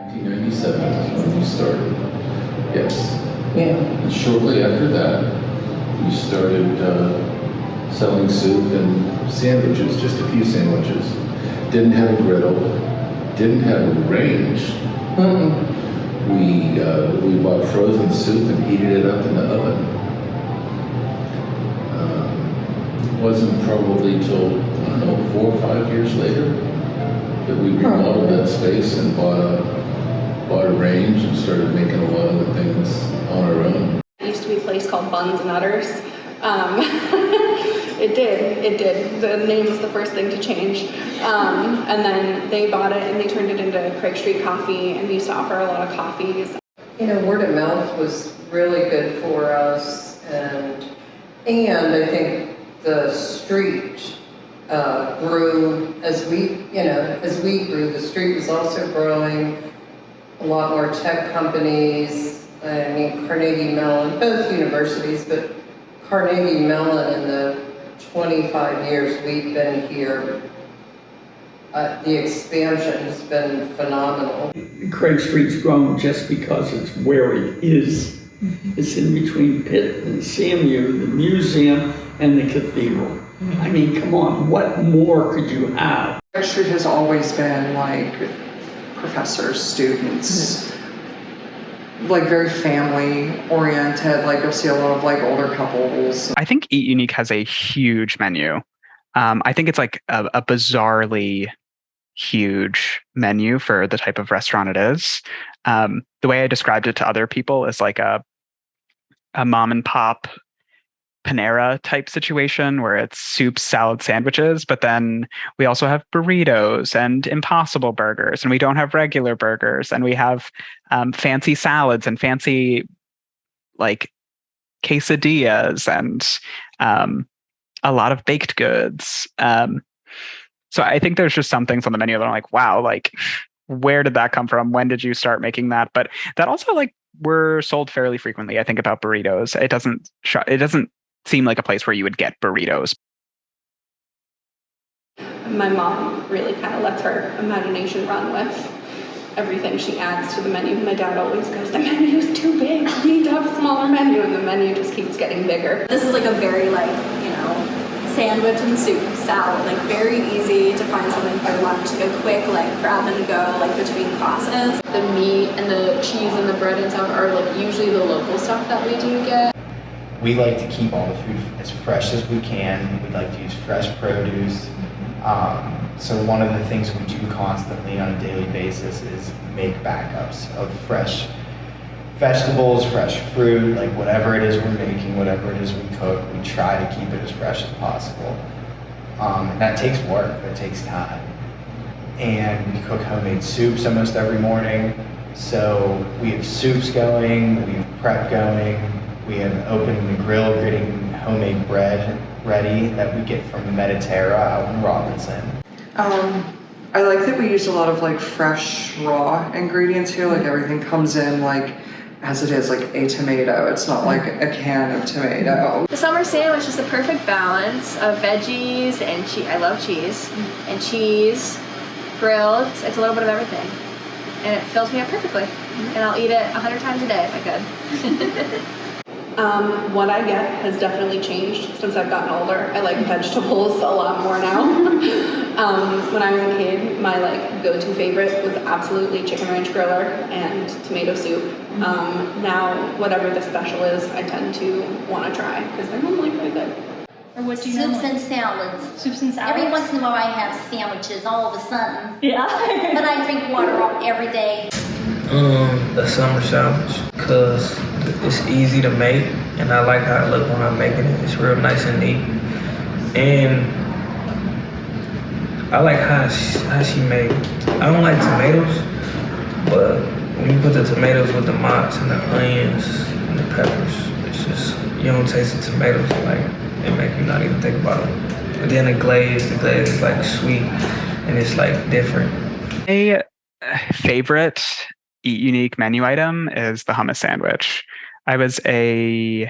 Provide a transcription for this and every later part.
1997 is when we started. Yes. Yeah. And shortly after that, we started selling soup and sandwiches, just a few sandwiches. Didn't have a griddle, didn't have a range. We bought frozen soup and heated it up in the oven. Wasn't probably till, I don't know, 4 or 5 years later that we remodeled that space and bought a range and started making a lot of the things on our own. It used to be a place called Buns and Utters. It did. The name was the first thing to change. And then they bought it and they turned it into Craig Street Coffee, and we used to offer a lot of coffees. You know, word of mouth was really good for us, and I think the street grew as we grew. The street was also growing. A lot more tech companies. I mean, Carnegie Mellon, both universities, but Carnegie Mellon in the 25 years we've been here, the expansion has been phenomenal. Craig Street's grown just because it's where it is. It's in between Pitt and SAMU, the museum and the cathedral. I mean, come on, what more could you have? Craig Street has always been like professors, students, like very family oriented. Like you'll see a lot of like older couples. I think EatUnique has a huge menu. I think it's like a bizarrely huge menu for the type of restaurant it is. The way I described it to other people is like a mom and pop Panera type situation where it's soup, salad, sandwiches, but then we also have burritos and Impossible burgers, and we don't have regular burgers, and we have fancy salads and fancy like quesadillas and a lot of baked goods. So I think there's just some things on the menu that I'm like, wow, like where did that come from? When did you start making that? But that also like were sold fairly frequently. I think about burritos. It doesn't seem like a place where you would get burritos. My mom really kind of lets her imagination run with everything she adds to the menu. My dad always goes, the menu's too big, you need to have a smaller menu, and the menu just keeps getting bigger. This is like a very sandwich and soup salad, like very easy to find something for lunch, like a quick grab and go between classes. The meat and the cheese and the bread and stuff are usually the local stuff that we do get. We like to keep all the food as fresh as we can. We like to use fresh produce. So one of the things we do constantly on a daily basis is make backups of fresh vegetables, fresh fruit, like whatever it is we're making, whatever it is we cook, we try to keep it as fresh as possible. And that takes work, that takes time. And we cook homemade soups almost every morning. So we have soups going, we have prep going, we have opening the grill, getting homemade bread ready that we get from Mediterra out in Robinson. I like that we use a lot of fresh raw ingredients here. Like everything comes in as it is, like a tomato. It's not like a can of tomato. The summer sandwich is the perfect balance of veggies and cheese. I love cheese. And cheese, grilled. It's a little bit of everything. And it fills me up perfectly. And I'll eat it 100 times a day if I could. What I get has definitely changed since I've gotten older. I like vegetables a lot more now. When I was a kid, my go-to favorite was absolutely chicken ranch griller and tomato soup. Now, whatever the special is, I tend to want to try because they're normally pretty good. Or what do you Soups normally? and salads. Soups and salads? Every once in a while I have sandwiches all of a sudden. Yeah. But I drink water every day. The summer sandwich, because it's easy to make and I like how it looks when I'm making it. It's real nice and neat. And I like how she made it. I don't like tomatoes, but when you put the tomatoes with the mozz and the onions and the peppers, it's just, you don't taste the tomatoes, it make you not even think about it. And then the glaze is sweet and it's different. A favorite EatUnique menu item is the hummus sandwich. I was a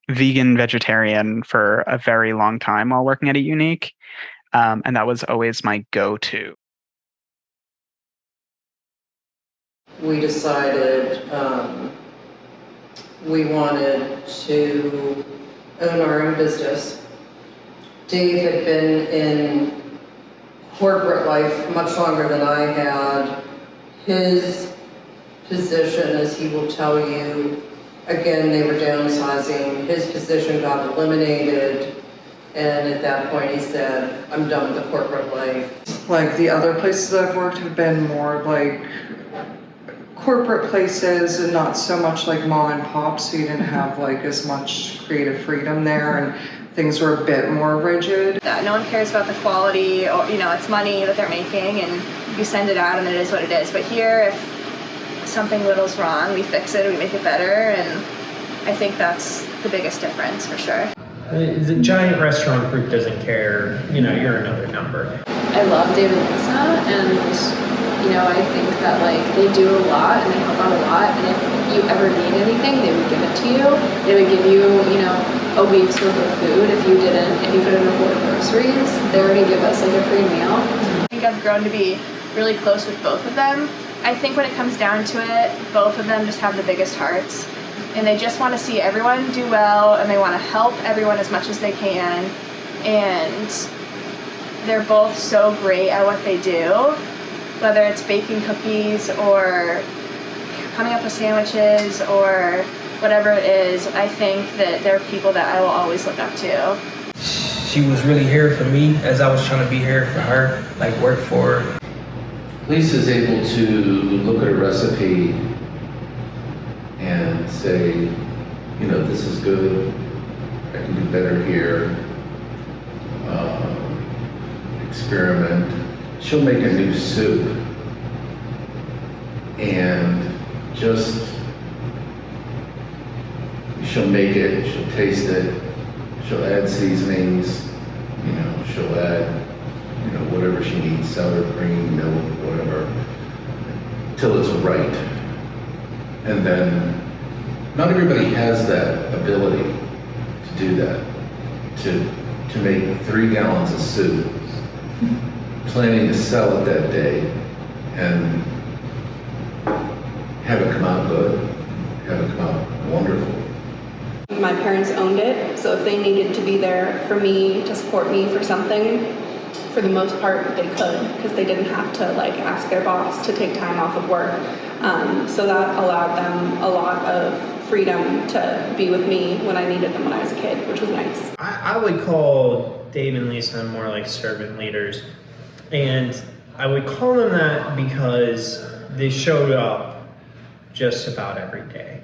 vegan vegetarian for a very long time while working at EatUnique, and that was always my go-to. we decided we wanted to own our own business. Dave had been in corporate life much longer than I had. His position, as he will tell you, again, they were downsizing. His position got eliminated. And at that point he said, I'm done with the corporate life. Like the other places I've worked have been more like corporate places and not so much like mom and pop, so you didn't have like as much creative freedom there and things were a bit more rigid. No one cares about the quality, or it's money that they're making and you send it out and it is what it is. But here, if something little's wrong, we fix it, we make it better, and I think that's the biggest difference for sure. The giant restaurant group doesn't care, you're another number. I love Dave and Lisa, and I think that they do a lot and they help out a lot, and if you ever need anything, they would give it to you. They would give you, a week's worth of food if you couldn't afford groceries. They already give us a free meal. I think I've grown to be really close with both of them. I think when it comes down to it, both of them just have the biggest hearts. And they just want to see everyone do well, and they want to help everyone as much as they can. And they're both so great at what they do, whether it's baking cookies or coming up with sandwiches or whatever it is. I think that they're people that I will always look up to. She was really here for me as I was trying to be here for her, work for her. Lisa's able to look at a recipe and say, this is good, I can do better here, experiment. She'll make a new soup and she'll make it, she'll taste it, she'll add seasonings, she'll add, whatever she needs, sour cream, milk, whatever, till it's right. And then, not everybody has that ability to do that, to make 3 gallons of soup, planning to sell it that day, and have it come out good, have it come out wonderful. My parents owned it, so if they needed to be there for me, to support me for something, for the most part, they could, because they didn't have to ask their boss to take time off of work. So that allowed them a lot of freedom to be with me when I needed them when I was a kid, which was nice. I would call Dave and Lisa more like servant leaders. And I would call them that because they showed up just about every day.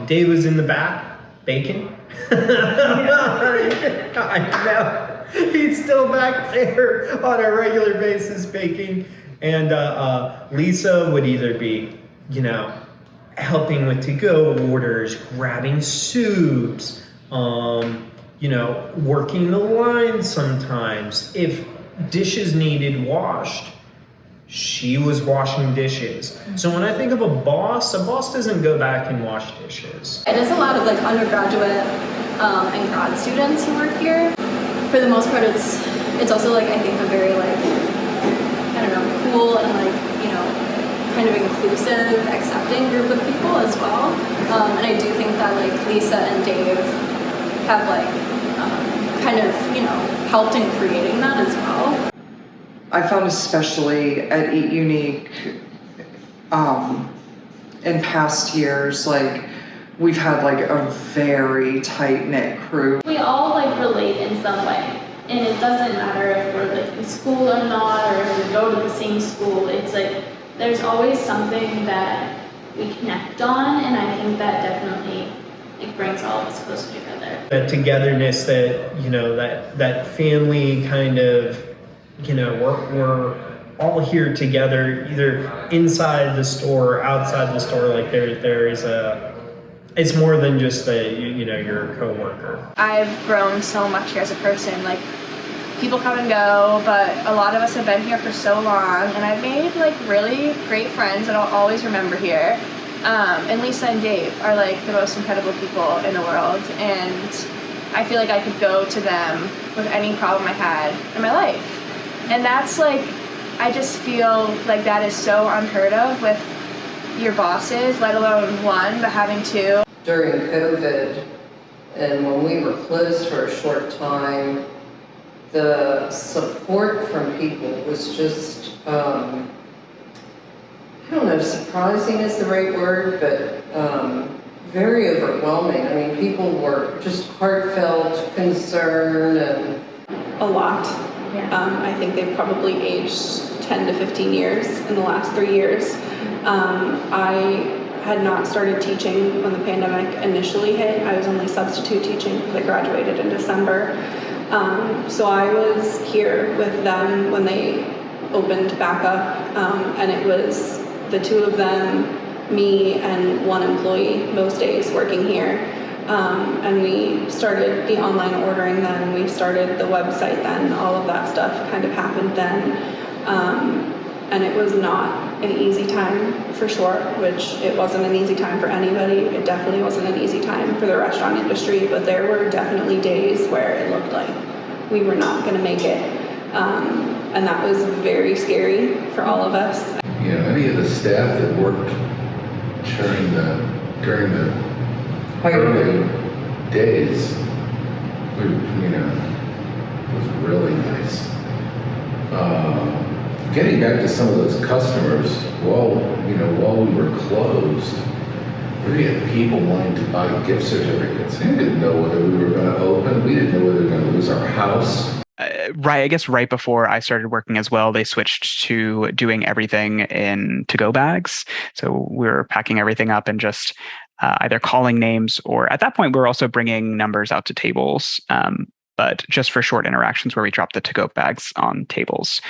Dave was in the back baking. I know. He's still back there on a regular basis baking. And Lisa would either be, helping with to-go orders, grabbing soups, working the line sometimes. If dishes needed washed, she was washing dishes. So when I think of a boss doesn't go back and wash dishes. It is a lot of undergraduate and grad students who work here. For the most part, it's also I think a very cool and kind of inclusive, accepting group of people as well. And I do think that Lisa and Dave have helped in creating that as well. I found especially at EatUnique, in past years, we've had a very tight-knit crew. We all relate in some way, and it doesn't matter if we're in school or not, or if we go to the same school. It's there's always something that we connect on, and I think that definitely brings all of us closer together. That togetherness, that family kind of, we're all here together, either inside the store or outside the store. There is it's more than just your coworker. I've grown so much here as a person. People come and go, but a lot of us have been here for so long, and I've made really great friends that I'll always remember here. And Lisa and Dave are the most incredible people in the world, and I feel I could go to them with any problem I had in my life. And that's I just feel like that is so unheard of with your bosses, let alone one, but having two. During COVID, and when we were closed for a short time, the support from people was just, I don't know if surprising is the right word, but very overwhelming. I mean, people were just heartfelt concern and... A lot. I think they've probably aged 10 to 15 years in the last 3 years. I had not started teaching when the pandemic initially hit. I was only substitute teaching because I graduated in December. So I was here with them when they opened back up, and it was the two of them, me and one employee most days working here. And we started the online ordering then, we started the website then, all of that stuff kind of happened then. And it was not an easy time for sure, which it wasn't an easy time for anybody. It definitely wasn't an easy time for the restaurant industry, but there were definitely days where it looked like we were not going to make it. And that was very scary for all of us. You know, any of the staff that worked during the early days, you know, was really nice. Getting back to some of those customers, while we were closed, we had people wanting to buy gift certificates. They didn't know whether we were going to open. We didn't know whether we were going to lose our house. I guess right before I started working as well, they switched to doing everything in to-go bags. So we were packing everything up and just either calling names, or at that point, we were also bringing numbers out to tables, but just for short interactions where we dropped the to-go bags on tables,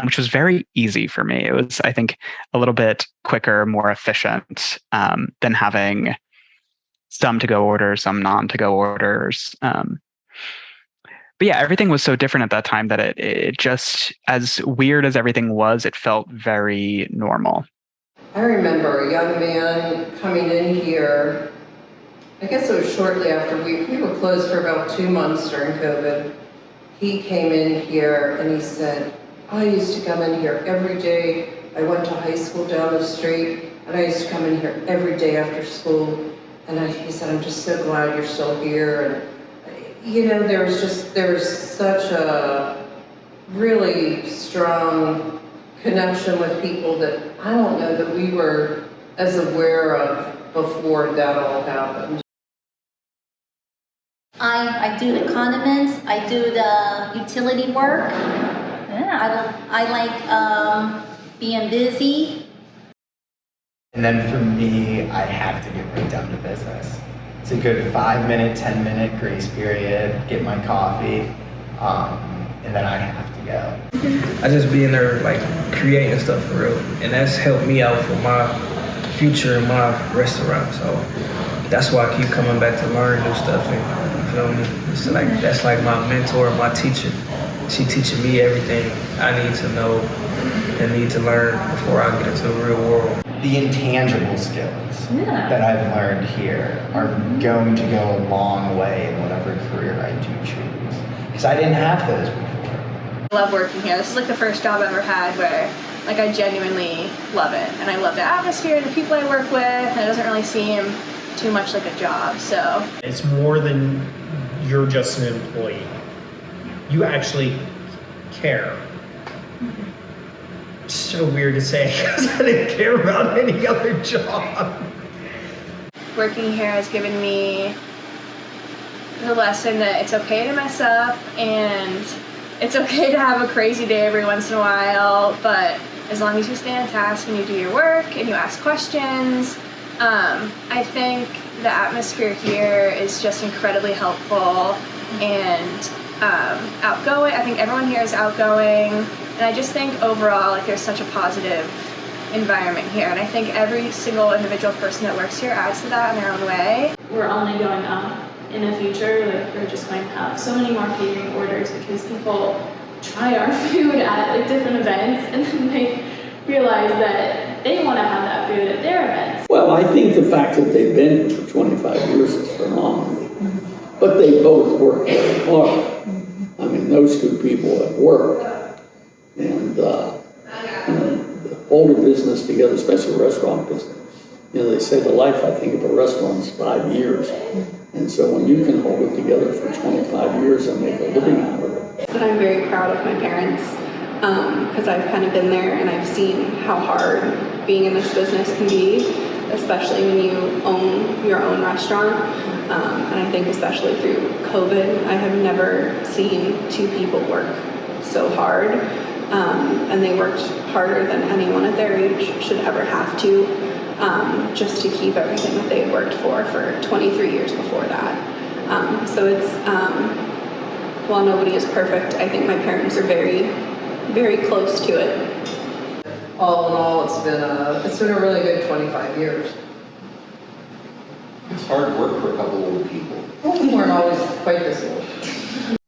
which was very easy for me. It was, I think, a little bit quicker, more efficient than having some to-go orders, some non-to-go orders. But yeah, everything was so different at that time that it just, as weird as everything was, it felt very normal. I remember a young man coming in here, I guess it was shortly after we were closed for about 2 months during COVID. He came in here and he said, I used to come in here every day. I went to high school down the street, and I used to come in here every day after school. And he said, I'm just so glad you're still here. And you know, there's such a really strong connection with people that I don't know that we were as aware of before that all happened. I do the condiments, I do the utility work. Yeah. I like being busy. And then for me, I have to get right down to business. It's a good 5-minute, 10-minute grace period, get my coffee, and then I have to go. I just be in there like creating stuff for real, and that's helped me out for my future in my restaurant. So that's why I keep coming back to learn new stuff. And you feel me? It's like that's like my mentor, my teacher. She teaching me everything I need to know and need to learn before I get into the real world. The intangible skills that I've learned here are going to go a long way in whatever career I do choose. Because I didn't have those before. I love working here. This is like the first job I ever had where like I genuinely love it. And I love the atmosphere, the people I work with, and it doesn't really seem too much like a job, so. It's more than you're just an employee. You actually care. It's so weird to say because I didn't care about any other job. Working here has given me the lesson that it's okay to mess up and it's okay to have a crazy day every once in a while, but as long as you stay on task and you do your work and you ask questions, I think the atmosphere here is just incredibly helpful and outgoing. I think everyone here is outgoing, and I just think overall like there's such a positive environment here, and I think every single individual person that works here adds to that in their own way. We're only going up in the future. Like we're just going to have so many more catering orders because people try our food at like different events and then they realize that they want to have that food at their events. Well, I think the fact that they've been here for 25 years is phenomenal. But they both work very hard. I mean, those two people have worked. And hold a business together, especially a restaurant business. You know, they say the life, I think, of a restaurant is 5 years. And so when you can hold it together for 25 years and make a living out of it. But I'm very proud of my parents because I've kind of been there and I've seen how hard being in this business can be, especially when you own your own restaurant. And I think especially through COVID, I have never seen two people work so hard. And they worked harder than anyone at their age should ever have to, just to keep everything that they had worked for 23 years before that. So it's, while nobody is perfect, I think my parents are very, very close to it. All in all, it's been a really good 25 years. It's hard work for a couple old people. We weren't always quite this old.